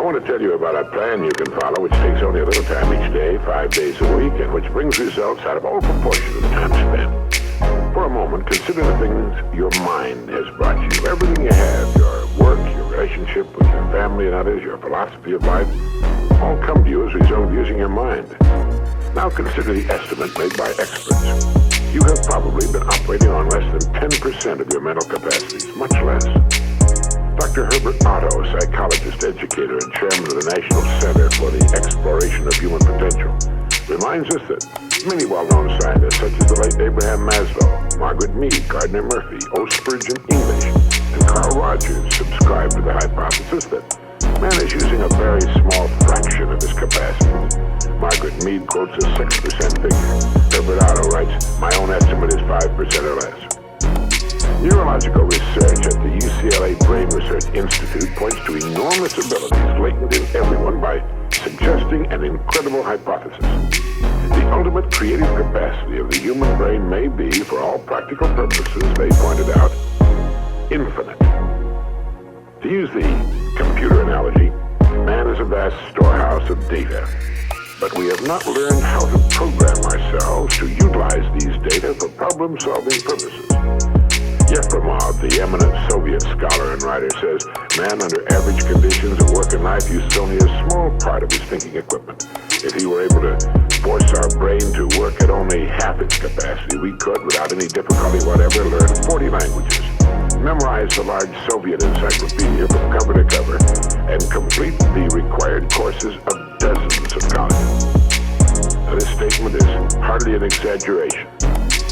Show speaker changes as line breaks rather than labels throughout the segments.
want to tell you about a plan you can follow which takes only a little time each day, 5 days a week, and which brings results out of all proportion to the time spent. For a moment, consider the things your mind has brought you. Everything you have, your work, your relationship with your family and others, your philosophy of life, all come to you as a result of using your mind. Now consider the estimate made by experts. You have probably been operating on less than 10% of your mental capacities, much less. Dr. Herbert Otto, psychologist, educator, and chairman of the National Center for the Exploration of Human Potential, reminds us that many well-known scientists, such as the late Abraham Maslow, Margaret Mead, Gardner Murphy, O. Spurgeon English, and Carl Rogers, subscribe to the hypothesis that man is using a very small fraction of his capacities. Margaret Mead quotes a 6% figure. Herbert Otto writes, "My own estimate is 5% or less." Neurological research at the UCLA Brain Research Institute points to enormous abilities latent in everyone by suggesting an incredible hypothesis. The ultimate creative capacity of the human brain may be, for all practical purposes, they pointed out, infinite. To use the computer analogy, man is a vast storehouse of data, but we have not learned how to program ourselves to utilize these data for problem-solving purposes. Yefremov, the eminent Soviet scholar and writer, says man under average conditions of work and life uses only a small part of his thinking equipment. If he were able to force our brain to work at only half its capacity, we could, without any difficulty whatever, learn 40 languages, memorize the large Soviet encyclopedia from cover to cover, and complete the required courses of dozens of colleges. Now, this statement is hardly an exaggeration.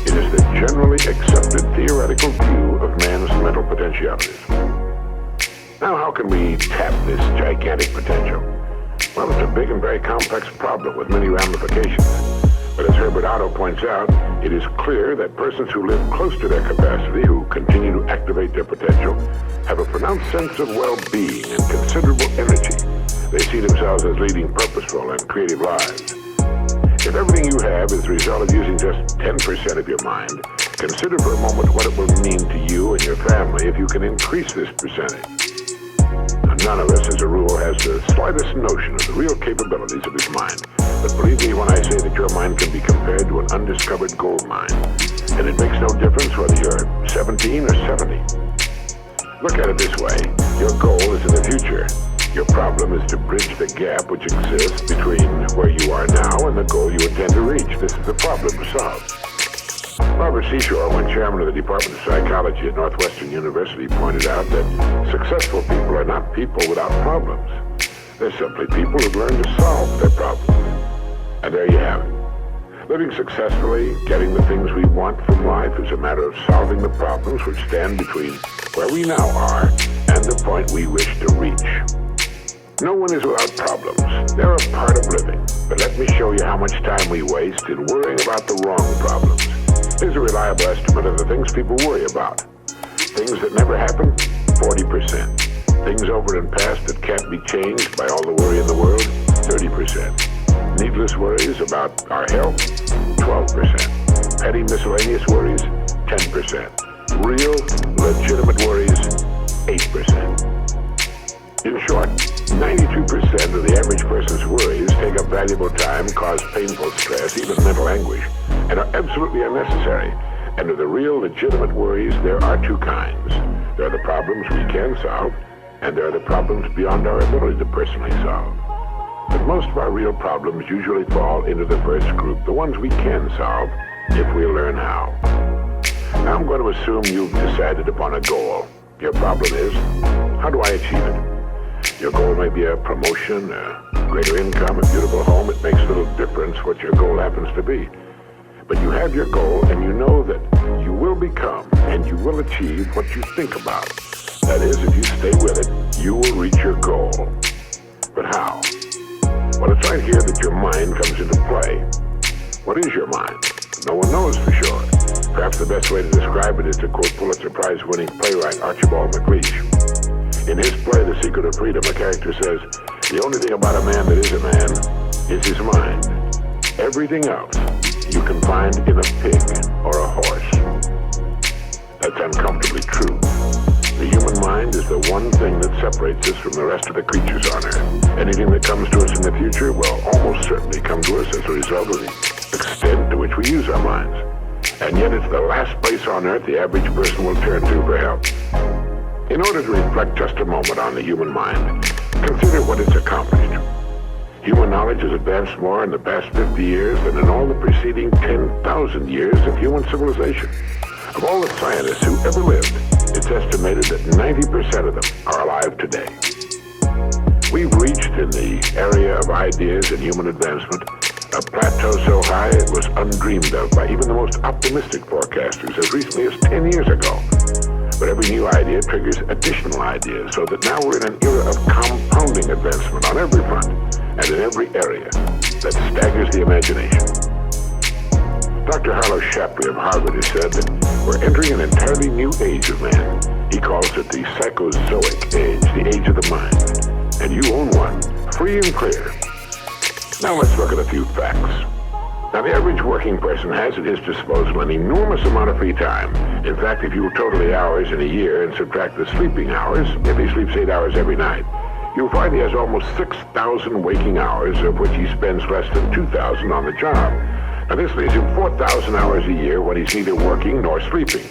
It is the generally accepted theoretical view of man's mental potentialities. Now, how can we tap this gigantic potential? Well, it's a big and very complex problem with many ramifications. But as Herbert Otto points out, it is clear that persons who live close to their capacity, who continue to activate their potential, have a pronounced sense of well-being and considerable energy. They see themselves as leading purposeful and creative lives. If everything you have is the result of using just 10% of your mind, consider for a moment what it will mean to you and your family if you can increase this percentage. Now, none of us, as a rule, has the slightest notion of the real capabilities of his mind. But believe me when I say that your mind can be compared to an undiscovered gold mine. And it makes no difference whether you're 17 or 70. Look at it this way. Your goal is in the future. Your problem is to bridge the gap which exists between where you are now and the goal you intend to reach. This is the problem to solve. Robert Seashore, when chairman of the Department of Psychology at Northwestern University, pointed out that successful people are not people without problems. They're simply people who've learned to solve their problems. And there you have it. Living successfully, getting the things we want from life is a matter of solving the problems which stand between where we now are and the point we wish to reach. No one is without problems. They're a part of living. But let me show you how much time we waste in worrying about the wrong problems. Here's a reliable estimate of the things people worry about. Things that never happen, 40%. Things over and past that can't be changed by all the worry in the world, 30%. Needless worries about our health, 12%. Petty miscellaneous worries, 10%. Real, legitimate worries, 8%. In short, 92% of the average person's worries take up valuable time, cause painful stress, even mental anguish, and are absolutely unnecessary. And of the real, legitimate worries, there are two kinds. There are the problems we can solve, and there are the problems beyond our ability to personally solve. But most of our real problems usually fall into the first group, the ones we can solve, if we learn how. Now I'm going to assume you've decided upon a goal. Your problem is, how do I achieve it? Your goal may be a promotion, a greater income, a beautiful home. It makes little difference what your goal happens to be. But you have your goal, and you know that you will become and you will achieve what you think about. That is, if you stay with it, you will reach your goal. But how? Well, it's right here that your mind comes into play. What is your mind? No one knows for sure. Perhaps the best way to describe it is to quote Pulitzer Prize-winning playwright Archibald MacLeish. In his play, The Secret of Freedom, a character says, "The only thing about a man that is a man is his mind. Everything else you can find in a pig or a horse." That's uncomfortably true. The human mind is is the one thing that separates us from the rest of the creatures on Earth. Anything that comes to us in the future will almost certainly come to us as a result of the extent to which we use our minds. And yet it's the last place on Earth the average person will turn to for help. In order to reflect just a moment on the human mind, consider what it's accomplished. Human knowledge has advanced more in the past 50 years than in all the preceding 10,000 years of human civilization. Of all the scientists who ever lived, it's estimated that 90% of them are alive today. We've reached, in the area of ideas and human advancement, a plateau so high it was undreamed of by even the most optimistic forecasters as recently as 10 years ago. But every new idea triggers additional ideas, so that now we're in an era of compounding advancement on every front and in every area that staggers the imagination. Dr. Harlow Shapley of Harvard has said that we're entering an entirely new age of man. He calls it the psychozoic age, the age of the mind. And you own one, free and clear. Now let's look at a few facts. Now, the average working person has at his disposal an enormous amount of free time. In fact, if you total the hours in a year and subtract the sleeping hours, if he sleeps 8 hours every night, you'll find he has almost 6,000 waking hours, of which he spends less than 2,000 on the job. Now, this leaves him 4,000 hours a year when he's neither working nor sleeping.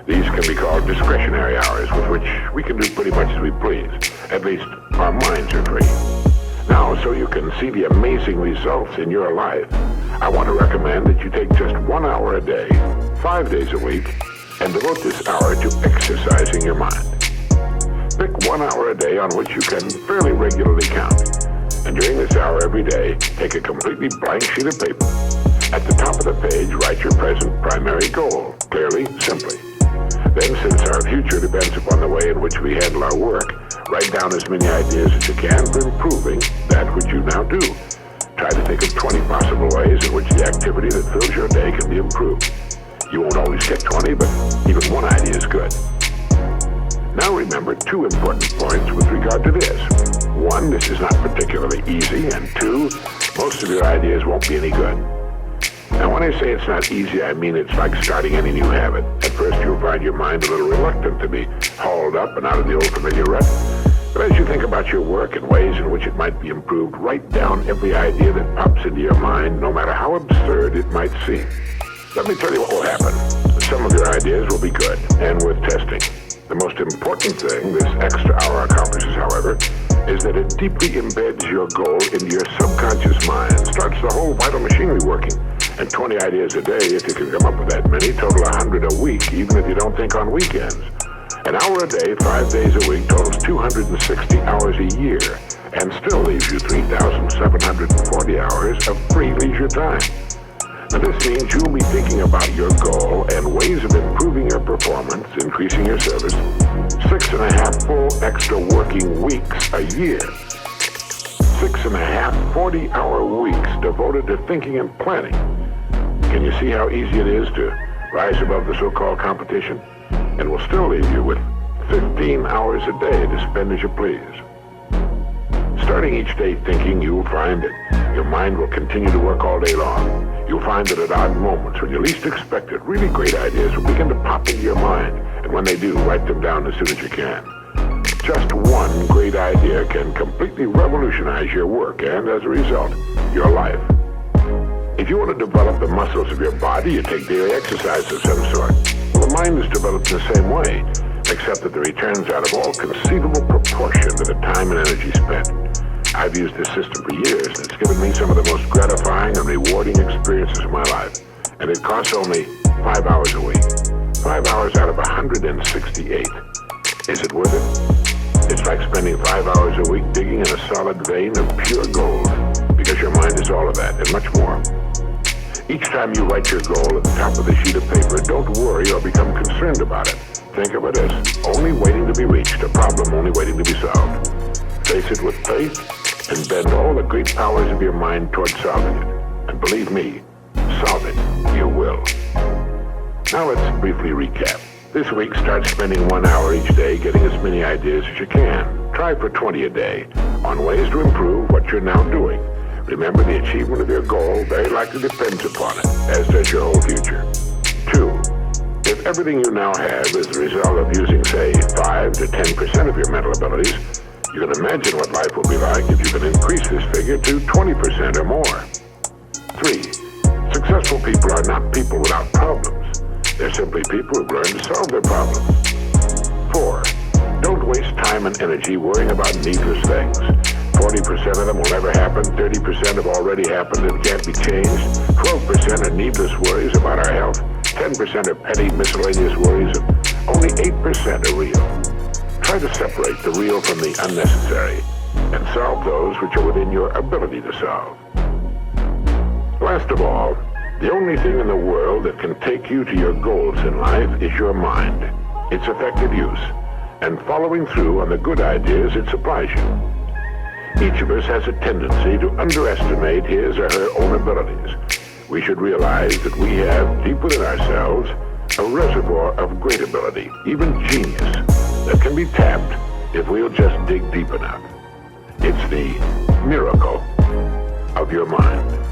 These can be called discretionary hours, with which we can do pretty much as we please. At least, our minds are free. Now, so you can see the amazing results in your life, I want to recommend that you take just 1 hour a day, 5 days a week, and devote this hour to exercising your mind. Pick 1 hour a day on which you can fairly regularly count. And during this hour every day, take a completely blank sheet of paper. At the top of the page, write your present primary goal, clearly, simply. Then, since our future depends upon the way in which we handle our work, write down as many ideas as you can for improving that which you now do. Try to think of 20 possible ways in which the activity that fills your day can be improved. You won't always get 20, but even one idea is good. Now remember 2 important points with regard to this. 1, this is not particularly easy, and 2, most of your ideas won't be any good. Now, when I say it's not easy, I mean it's like starting any new habit. At first, you'll find your mind a little reluctant to be hauled up and out of the old familiar rut. But as you think about your work and ways in which it might be improved, write down every idea that pops into your mind, no matter how absurd it might seem. Let me tell you what will happen. Some of your ideas will be good and worth testing. The most important thing this extra hour accomplishes, however, is that it deeply embeds your goal into your subconscious mind, starts the whole vital machinery working. And 20 ideas a day, if you can come up with that many, total 100 a week, even if you don't think on weekends. An hour a day, 5 days a week, totals 260 hours a year, and still leaves you 3,740 hours of free leisure time. Now, this means you'll be thinking about your goal and ways of improving your performance, increasing your service, 6.5 full extra working weeks a year. 6.5 40-hour weeks devoted to thinking and planning. Can you see how easy it is to rise above the so-called competition? And will still leave you with 15 hours a day to spend as you please. Starting each day thinking, you'll find that your mind will continue to work all day long. You'll find that at odd moments, when you least expect it, really great ideas will begin to pop into your mind. And when they do, write them down as soon as you can. Just one great idea can completely revolutionize your work and, as a result, your life. If you want to develop the muscles of your body, you take daily exercise of some sort. Well, the mind is developed in the same way, except that the returns out of all conceivable proportion to the time and energy spent. I've used this system for years, and it's given me some of the most gratifying and rewarding experiences of my life. And it costs only 5 hours a week. 5 hours out of 168. Is it worth it? It's like spending 5 hours a week digging in a solid vein of pure gold, because your mind is all of that and much more. Each time you write your goal at the top of the sheet of paper, don't worry or become concerned about it. Think of it as only waiting to be reached, a problem only waiting to be solved. Face it with faith and bend all the great powers of your mind toward solving it. And believe me, solve it, you will. Now let's briefly recap. This week, start spending 1 hour each day getting as many ideas as you can. Try for 20 a day on ways to improve what you're now doing. Remember, the achievement of your goal very likely depends upon it, as does your whole future. 2, if everything you now have is the result of using, say, 5 to 10% of your mental abilities, you can imagine what life will be like if you can increase this figure to 20% or more. 3. Successful people are not people without problems. They're simply people who've learned to solve their problems. 4. Don't waste time and energy worrying about needless things. 40% of them will never happen, 30% have already happened and can't be changed, 12% are needless worries about our health, 10% are petty miscellaneous worries, and only 8% are real. Try to separate the real from the unnecessary and solve those which are within your ability to solve. Last of all, the only thing in the world that can take you to your goals in life is your mind, its effective use, and following through on the good ideas it supplies you. Each of us has a tendency to underestimate his or her own abilities. We should realize that we have, deep within ourselves, a reservoir of great ability, even genius, that can be tapped if we'll just dig deep enough. It's the miracle of your mind.